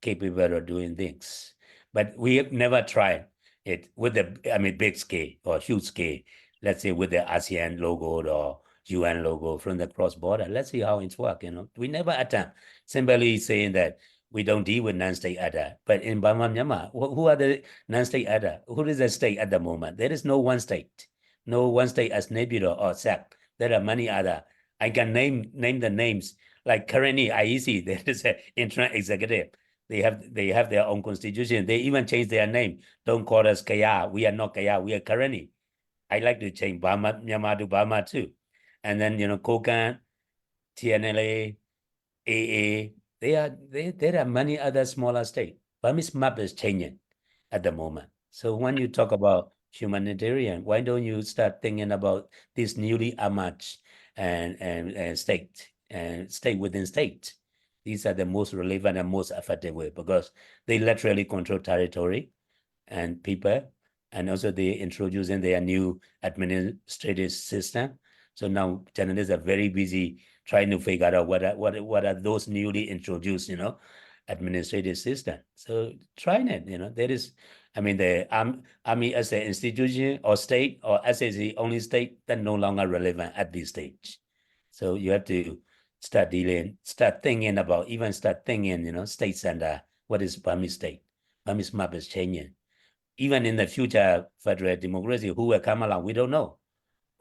Capable of doing things, but we have never tried it with the big scale or huge scale. Let's say with the ASEAN logo or UN logo from the cross border. Let's see how it's work. We never attempt. Simply saying that we don't deal with non-state actor. But in Burma, Myanmar, who are the non-state actor? Who is the state at the moment? There is no one state. No one state as Nebulo or SAC. There are many other. I can name the names. Like currently IEC, there is an interim executive. They have their own constitution. They even change their name. Don't call us Kaya. We are not Kaya. We are Karani. I like to change Burma, Myanmar to Burma too. And then Kokan, TNLA, AA. There are many other smaller states. Burmese map is changing at the moment. So when you talk about humanitarian, why don't you start thinking about this newly emerged and state within state? These are the most relevant and most effective way because they literally control territory and people, and also they introducing their new administrative system. So now journalists are very busy trying to figure out what are those newly introduced, administrative system. So trying it, there is, the army as an institution or state or SAC only state that no longer relevant at this stage. So you have to start thinking about, state center, what is Burmese state? Burmese map is changing. Even in the future federal democracy, who will come along, we don't know.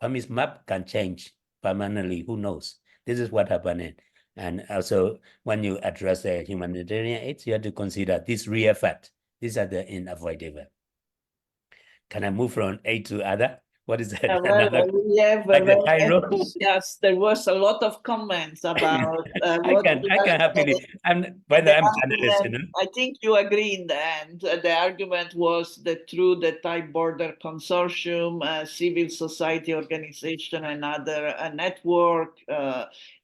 Burmese map can change permanently, who knows? This is what happening. And also, when you address the humanitarian aid, you have to consider this real fact. These are the unavoidable. Can I move from A to other? What is that? We have like the Thai road? Yes, there was a lot of comments about I can happily. I'm journalist, I think you agree in the end. The argument was that through the Thai Border Consortium, civil society organization, and other network,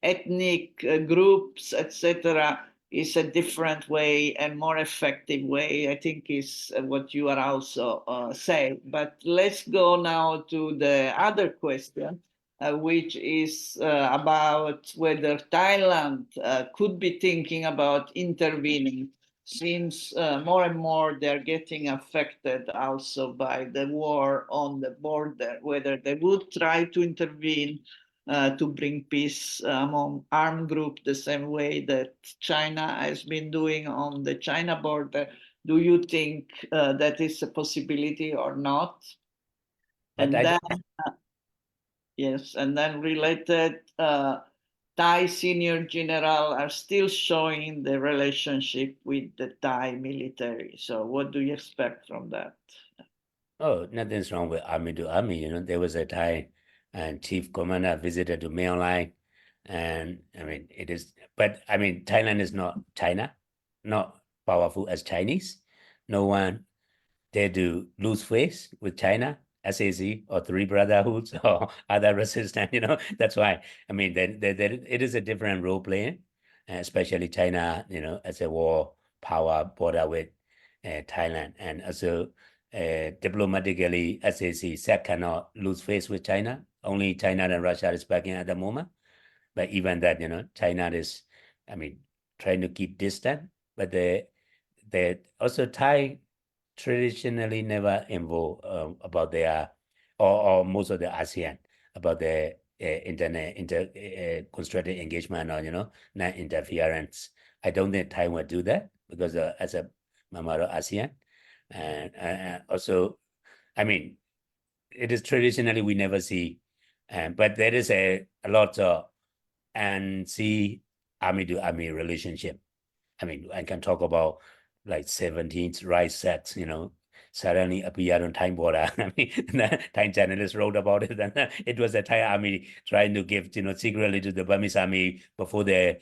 ethnic groups, etc., is a different way and more effective way, I think, is what you are also saying. But let's go now to the other question. which is about whether Thailand could be thinking about intervening, since more and more they're getting affected also by the war on the border, whether they would try to intervene to bring peace among armed groups the same way that China has been doing on the China border. Do you think that is a possibility or not? But And then, yes, and then related, Thai senior general are still showing the relationship with the Thai military. So what do you expect from that? oh, nothing's wrong with army to army. There was a Thai and chief commander visited to mainline, and I mean it is. But I mean Thailand is not China, not powerful as Chinese. No one dare to lose face with China, SAC or Three Brotherhoods or other resistance. That's why I mean it is a different role playing, especially China. As a war power border with Thailand, and also diplomatically, SAC cannot lose face with China. Only China and Russia is backing at the moment. But even that, China is, I mean, trying to keep distant. But they also Thai traditionally never involved about their or most of the ASEAN about their constructive engagement or non-interference. I don't think Thai would do that because as a member of ASEAN, and also, I mean, it is traditionally we never see, but there is a lot of and see army to army relationship. I mean, I can talk about like 17th rice sets, suddenly appeared on Thai border. I mean, the Thai journalists wrote about it, and it was the Thai army trying to give, secretly to the Burmese army before the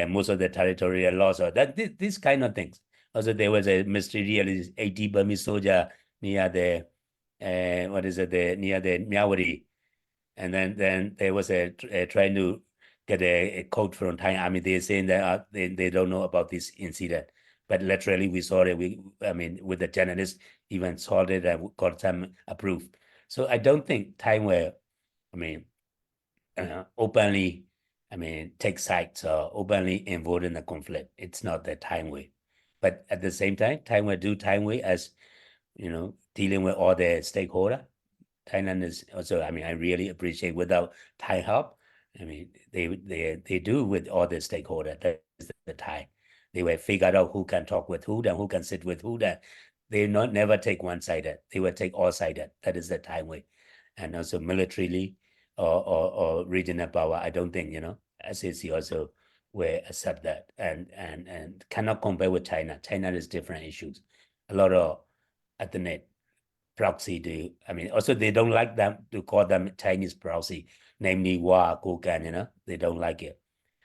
most of the territorial loss or that these kind of things. Also, there was a mysterious 80 Burmese soldier near the near the Myawaddy, and then there was a trying to get a code from Thai army. They're saying that they don't know about this incident, but literally we saw it. I mean, with the journalists even saw it and got some approved. So I don't think Thai will, I mean, openly, I mean, take sides or openly involved in the conflict. It's not the Thai way. But at the same time, Thai will do Thai way as, dealing with all the stakeholder. Thailand is also, I mean, I really appreciate without Thai help. I mean, they do with all the stakeholders. That is the Thai. They will figure out who can talk with who, then who can sit with who. That they not never take one-sided. They will take all-sided. That is the Thai way. And also militarily or regional power, I don't think, SAC also will accept that and cannot compare with China. China is different issues. A lot of ethnic proxy to, I mean, also they don't like them to call them Chinese proxy, namely Wa, Kokan, they don't like it.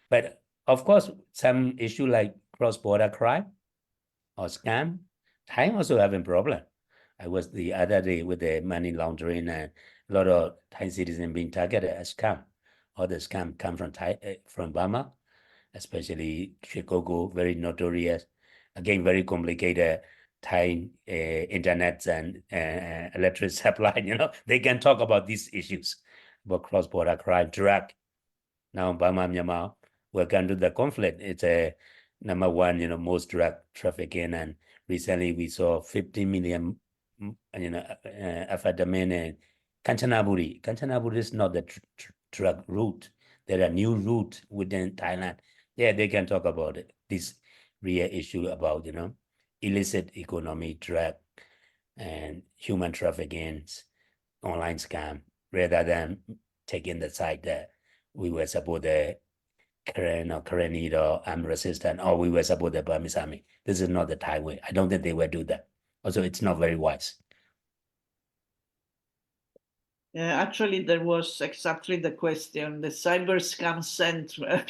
But of course, some issue like cross-border crime or scam, Thai also having problem. I was the other day with the money laundering and a lot of Thai citizens being targeted as scam. All the scam come from from Burma, especially Chicago, very notorious. Again, very complicated Thai internet and electric supply. They can talk about these issues about cross-border crime, drug. Now, Burma, Myanmar, welcome to the conflict. It's a number one, most drug trafficking. And recently we saw 50 million, amphetamine in Kanchanaburi. Kanchanaburi is not the drug route. There are new routes within Thailand. Yeah, they can talk about it. This real issue about, illicit economy, drug, and human trafficking, online scam, rather than taking the side that we were support the Karen or Karenid or armed resistant, or we were support the Burmese army. This is not the Thai way. I don't think they will do that. Also, it's not very wise. Actually, there was exactly the question. The cyber scam center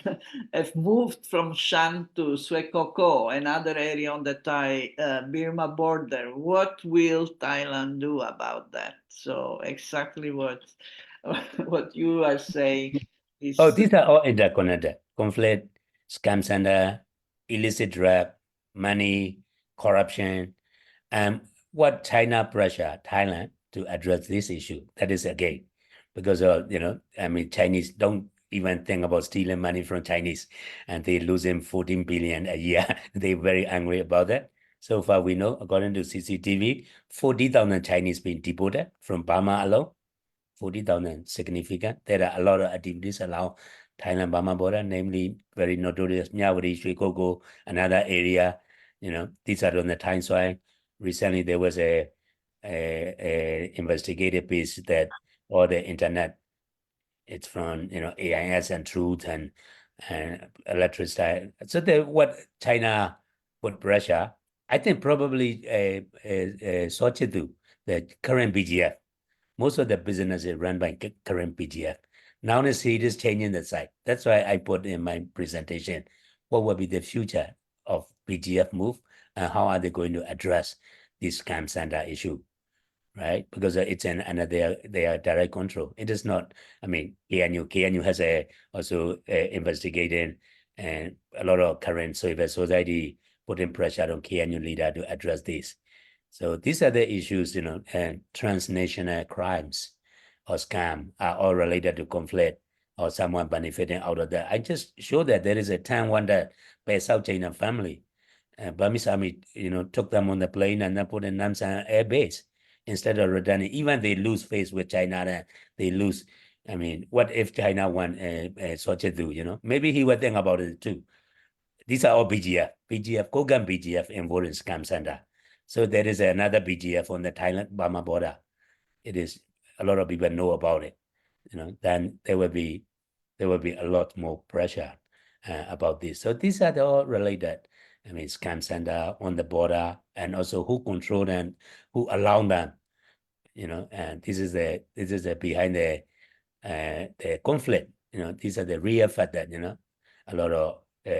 have moved from Shan to Swekoko, another area on the Thai-Burma border. What will Thailand do about that? So exactly what what you are saying is... Oh, these are all interconnected. Conflict, scam center, illicit drug, money, corruption. And what China pressure Thailand to address this issue? That is again because I mean, Chinese don't even think about stealing money from Chinese, and they losing 14 billion a year. They're very angry about that. So far, we know, according to CCTV, 40,000 Chinese been deported from Burma alone. 40,000 significant. There are a lot of activities around Thailand-Burma border, namely very notorious Myawaddy, Sri Koko, another area. These are on the time soil. Recently, there was a investigative piece that all the internet, it's from AIS and Truth and electricity. So what China put pressure, I think probably Sciortino, the current BGF. Most of the business is run by current BGF. Now they see it is changing the side. That's why I put in my presentation, what will be the future of BGF move and how are they going to address this scam center issue, right? Because it's under their direct control. It is not, I mean, KNU has also investigating, and a lot of current civil society putting pressure on KNU leader to address this. So these are the issues, and transnational crimes or scam are all related to conflict or someone benefiting out of that. I just show that there is a Taiwan that by South China family. Burmese army, took them on the plane and then put in Namsan Air Base instead of returning. Even they lose face with China, they lose. I mean, what if China want Sciortino, Maybe he would think about it too. These are all BGF, Kogan BGF involved in scam center. So there is another BGF on the Thailand-Burma border. It is, a lot of people know about it. Then there will be a lot more pressure about this. So these are all related. I mean, scam center on the border, and also who control them, who allow them. And this is the behind the conflict. These are the real fact that a lot of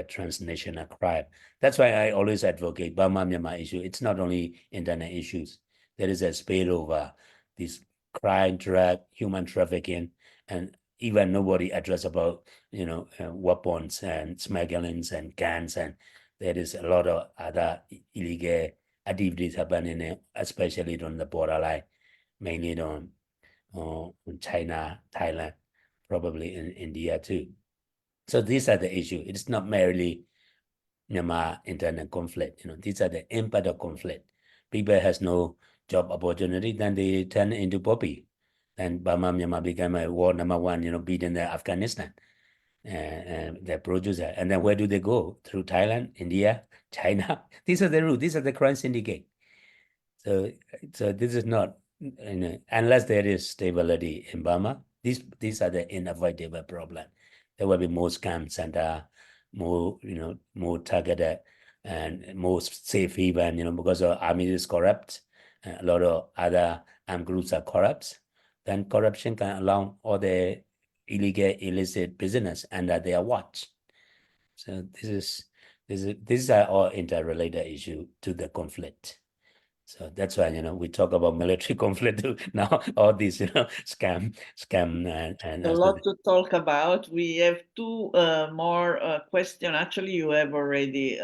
transnational crime. That's why I always advocate Burma-Myanmar issue. It's not only internet issues. There is a spillover, this crime, drug, human trafficking, and even nobody address about weapons and smugglings and guns, and there is a lot of other illegal activities happening, especially on the borderline, mainly on China, Thailand, probably in India too. So these are the issues. It's not merely Myanmar internet conflict. These are the impact of conflict. People has no job opportunity, then they turn into poppy. Then Burma, Myanmar became a war number one, beating the Afghanistan and the producer. And then where do they go? Through Thailand, India, China. These are the route. These are the crime syndicate. So this is not, unless there is stability in Burma, these are the unavoidable problem. There will be more scam center, more, more targeted and more safe even, because our army is corrupt, and a lot of other armed groups are corrupt. Then corruption can allow all the illegal, illicit business under their watch. So these are all interrelated issue to the conflict. So that's why, we talk about military conflict too. Now, all these, scam and A lot to talk about. We have two more questions. Actually, you have already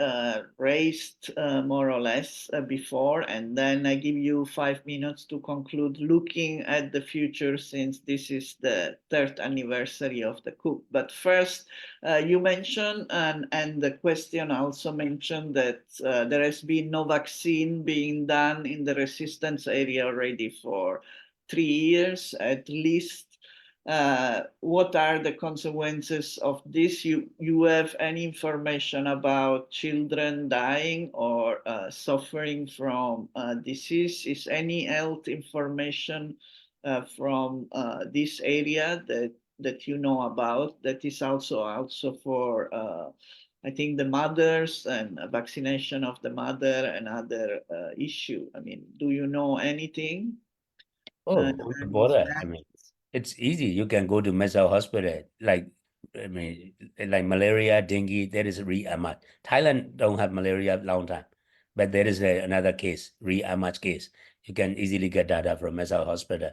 raised more or less before, and then I give you 5 minutes to conclude looking at the future, since this is the 3rd anniversary of the coup. But first, you mentioned, and the question also mentioned, that there has been no vaccine being done in the resistance area already for 3 years at least. What are the consequences of this? You have any information about children dying or suffering from disease? Is any health information from this area that you know about? That is also for I think the mothers and vaccination of the mother and other issue. I mean, do you know anything? on the border. I mean, it's easy. You can go to Mesa Hospital, like malaria, dengue. There is re-emerge. Thailand don't have malaria long time, but there is another case, re-emerge case. You can easily get data from Mesa Hospital.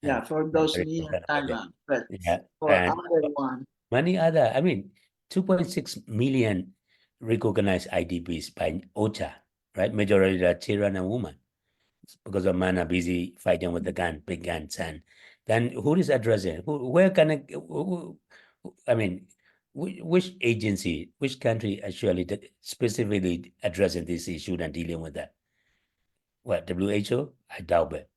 Yeah, for those near Thailand, but yeah, for other one. Many other, I mean, 2.6 million recognized IDPs by OCHA, right? Majority are children and women. because the men are busy fighting with the gun, big guns, and then who is addressing? Where can I mean, which agency, which country actually specifically addressing this issue and dealing with that? What, WHO? I doubt it.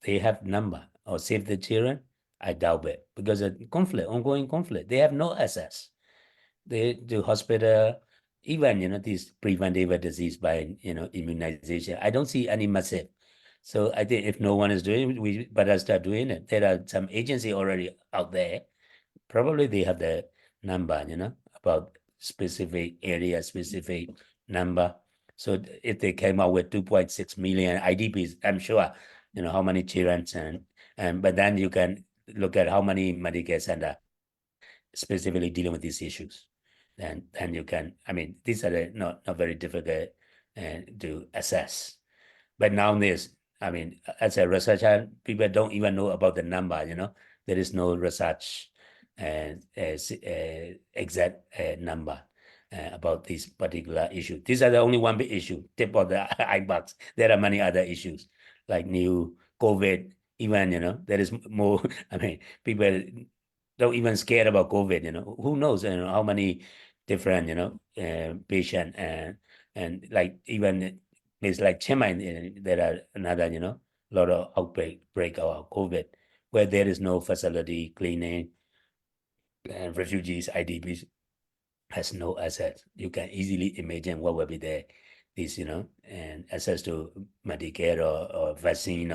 They have number or Save the Children? I doubt it, because of conflict, ongoing conflict. They have no access. They do hospital, even these preventive disease by immunization. I don't see any massive. So I think if no one is doing it, we better start doing it. There are some agency already out there. Probably they have the number, about specific area, specific number. So if they came out with 2.6 million IDPs, I'm sure how many children, and but then you can look at how many Medicare center specifically dealing with these issues. Then you can, these are not very difficult to assess. But nowadays, as a researcher, people don't even know about the number, there is no research exact number about this particular issue. These are the only one big issue, tip of the iceberg. There are many other issues like new COVID, even, there is more, people don't even scared about COVID, who knows, how many different, patient and like even it's like Chiang Mai, there are another, lot of outbreak of COVID where there is no facility cleaning, and refugees, IDPs has no access. You can easily imagine what will be there, this, and access to Medicare or vaccine,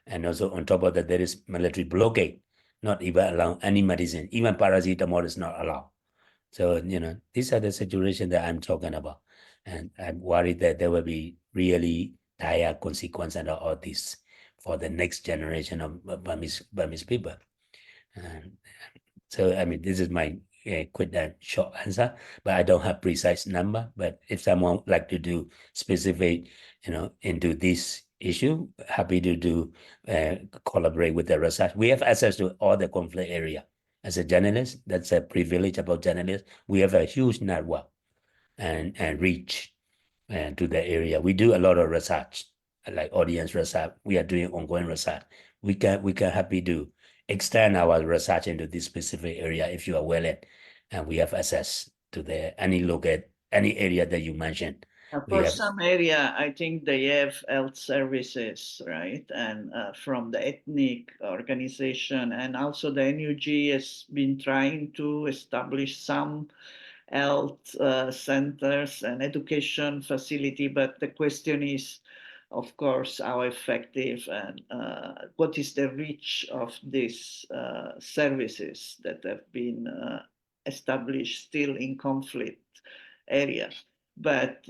and also on top of that, there is military blockade, not even allowing any medicine, even paracetamol is not allowed. So, these are the situations that I'm talking about. And I'm worried that there will be really dire consequences and all this for the next generation of Burmese people. And so, this is my quick and short answer, but I don't have precise number. But if someone would like to do specific, into this issue, happy to do collaborate with the research. We have access to all the conflict area. As a journalist, that's a privilege about journalists. We have a huge network and reach to the area. We do a lot of research, like audience research. We are doing ongoing research. We can happy to extend our research into this specific area if you are willing, and we have access to look at any area that you mentioned. For some area, I think they have health services, right? And from the ethnic organization, and also the NUG has been trying to establish some health centers and education facility. But the question is, of course, how effective and what is the reach of these services that have been established still in conflict areas. But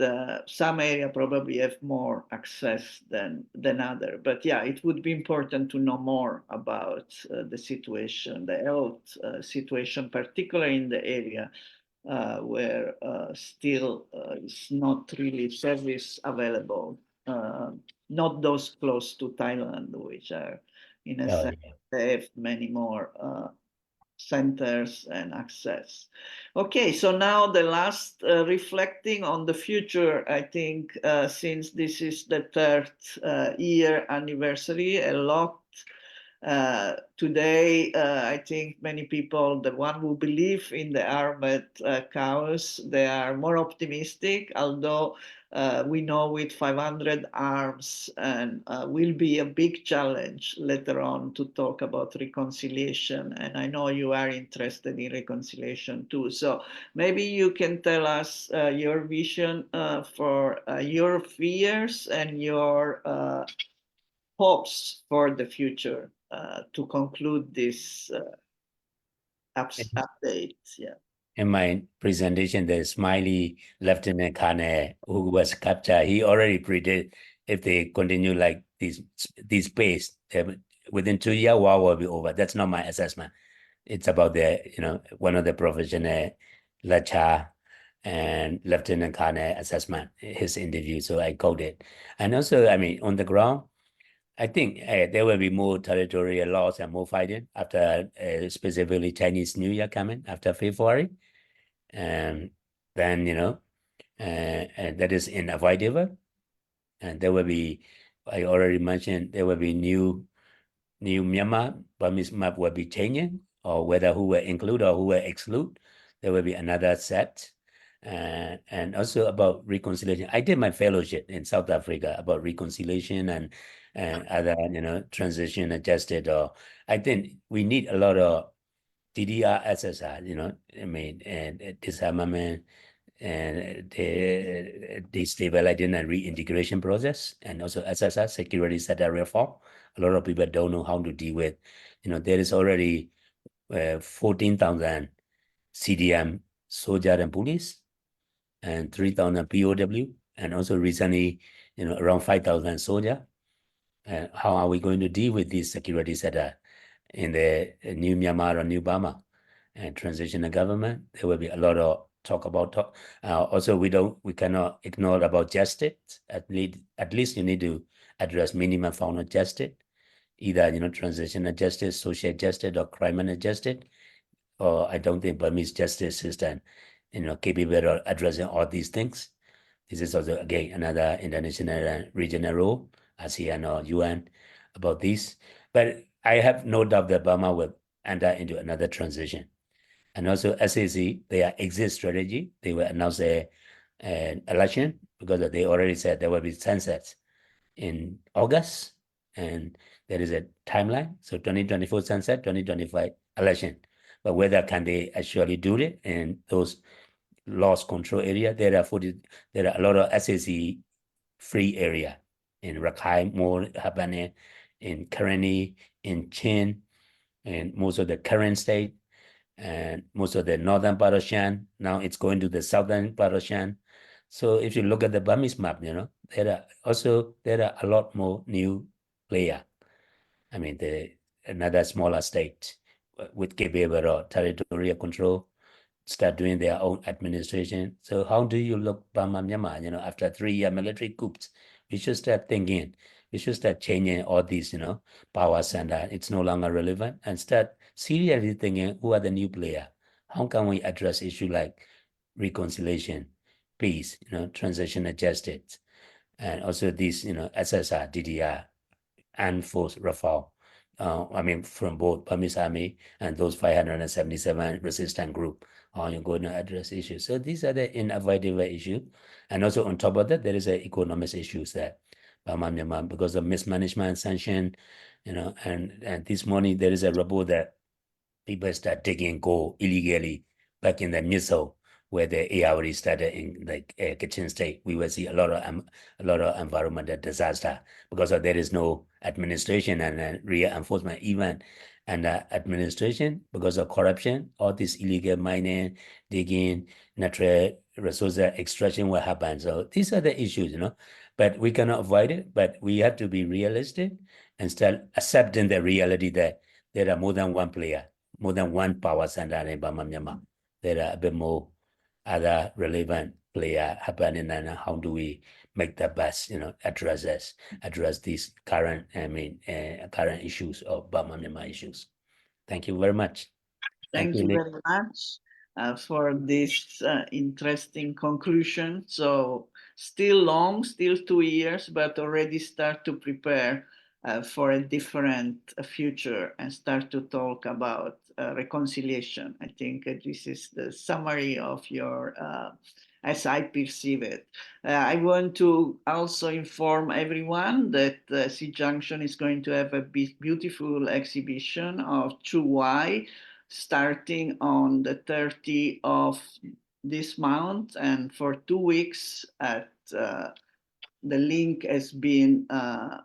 some area probably have more access than other. But yeah, it would be important to know more about the situation, the health situation, particularly in the area where still is not really service available. Not those close to Thailand, which are in a sense, they have many more centers and access. Okay, so now the last reflecting on the future, I think since this is the third year anniversary, a lot today, I think many people, the one who believe in the armored chaos, they are more optimistic, although we know with 500 arms and will be a big challenge later on to talk about reconciliation. And I know you are interested in reconciliation too. So maybe you can tell us your vision for your fears and your hopes for the future to conclude this update. Yeah. In my presentation, the smiley Lieutenant Colonel who was captured, he already predicted if they continue like this pace, within 2 years, war will be over. That's not my assessment. It's about one of the professional Latt and Lieutenant Colonel assessment, his interview. So I quoted. And also, on the ground, I think there will be more territorial loss and more fighting after specifically Chinese New Year coming after February. And then, and that is unavoidable. And there will be I already mentioned there will be new Myanmar Burmese map will be changing, or whether who will include or who will exclude. There will be another set. And also about reconciliation. I did my fellowship in South Africa about reconciliation and other, transition adjusted. Or I think we need a lot of DDR, SSR, I mean, and disarmament and the destabilizing and reintegration process, and also SSR, security sector reform. A lot of people don't know how to deal with. There is already 14,000 CDM soldier and police, and 3,000 POW, and also recently, around 5,000 soldier. And how are we going to deal with this security sector in the new Myanmar or new Burma and transitional government? There will be a lot of talk about. Also, we cannot ignore about justice. At least you need to address minimum form of justice, either transitional justice, social justice, or criminal justice. Or I don't think Burmese justice system, capable of addressing all these things. This is also again another international and regional role, ASEAN or UN, about this. But I have no doubt that Burma will enter into another transition. And also SAC, their exit strategy, they will announce an election, because they already said there will be sunsets in August, and there is a timeline. So 2024 sunset, 2025 election. But whether can they actually do it in those lost control area? There are a lot of SAC free area in Rakhine, more happening in Karenni, in Chin, and most of the current state, and most of the northern part of Shan. Now it's going to the southern part of Shan. So if you look at the Burmese map, there are a lot more new player. I mean, another smaller state with capable of territorial control start doing their own administration. So how do you look Burma, Myanmar, after 3-year military coups? We should start thinking, we should start changing all these, power center. It's no longer relevant, and start seriously thinking, who are the new player? How can we address issue like reconciliation, peace, transition justice, and also these, SSR, DDR, and force reform. I mean, from both Burmese army and those 577 resistant group, how you're going to address issues. So these are the inevitable issues. And also on top of that, there is economic issues that Burma, Myanmar, because of mismanagement, sanction, and this morning there is a report that people start taking gold illegally back in the Mizo, where the ARD started in like Kachin State. We will see a lot of environmental disaster because there is no administration and real enforcement even, and administration because of corruption. All this illegal mining, digging, natural resource extraction will happen. So these are the issues, but we cannot avoid it. But we have to be realistic and start accepting the reality that there are more than one player, more than one power center in Burma, Myanmar. There are a bit more other relevant player happening, and how do we make the best, address these current, current issues of Burma, Myanmar issues. Thank you very much. Thank you very much for this interesting conclusion. So still long, still 2 years, but already start to prepare for a different future and start to talk about reconciliation. I think this is the summary of your, as I perceive it. I want to also inform everyone that SEA Junction is going to have a beautiful exhibition of True Why, starting on the 30th of this month, and for 2 weeks at the link has been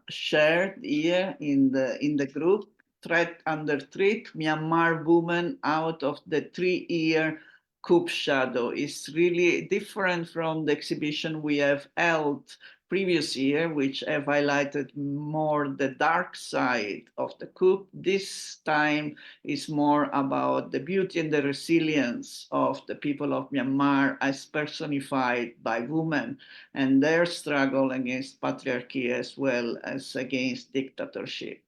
shared here in the group. Threat under threat, Myanmar women out of the 3-year coup shadow is really different from the exhibition we have held previous year, which have highlighted more the dark side of the coup. This time is more about the beauty and the resilience of the people of Myanmar as personified by women and their struggle against patriarchy as well as against dictatorship.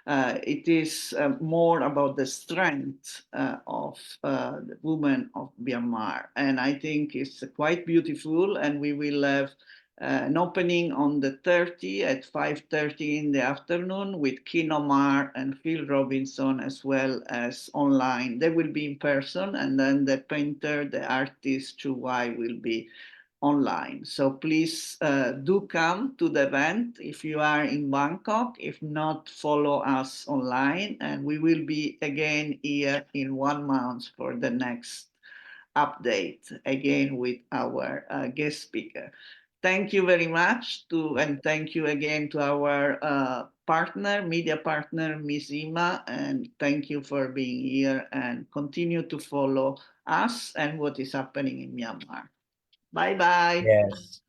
It is more about the strength of the women of Myanmar. And I think it's quite beautiful, and we will have an opening on the 30th at 5:30 in the afternoon with Kino Mar and Phil Robinson, as well as online. They will be in person, and then the painter, the artist, Chu Wai, will be online. So please do come to the event if you are in Bangkok. If not, follow us online, and we will be again here in 1 month for the next update, again with our guest speaker. Thank you very much and thank you again to our media partner, Mizzima, and thank you for being here and continue to follow us and what is happening in Myanmar. Bye-bye. Yes.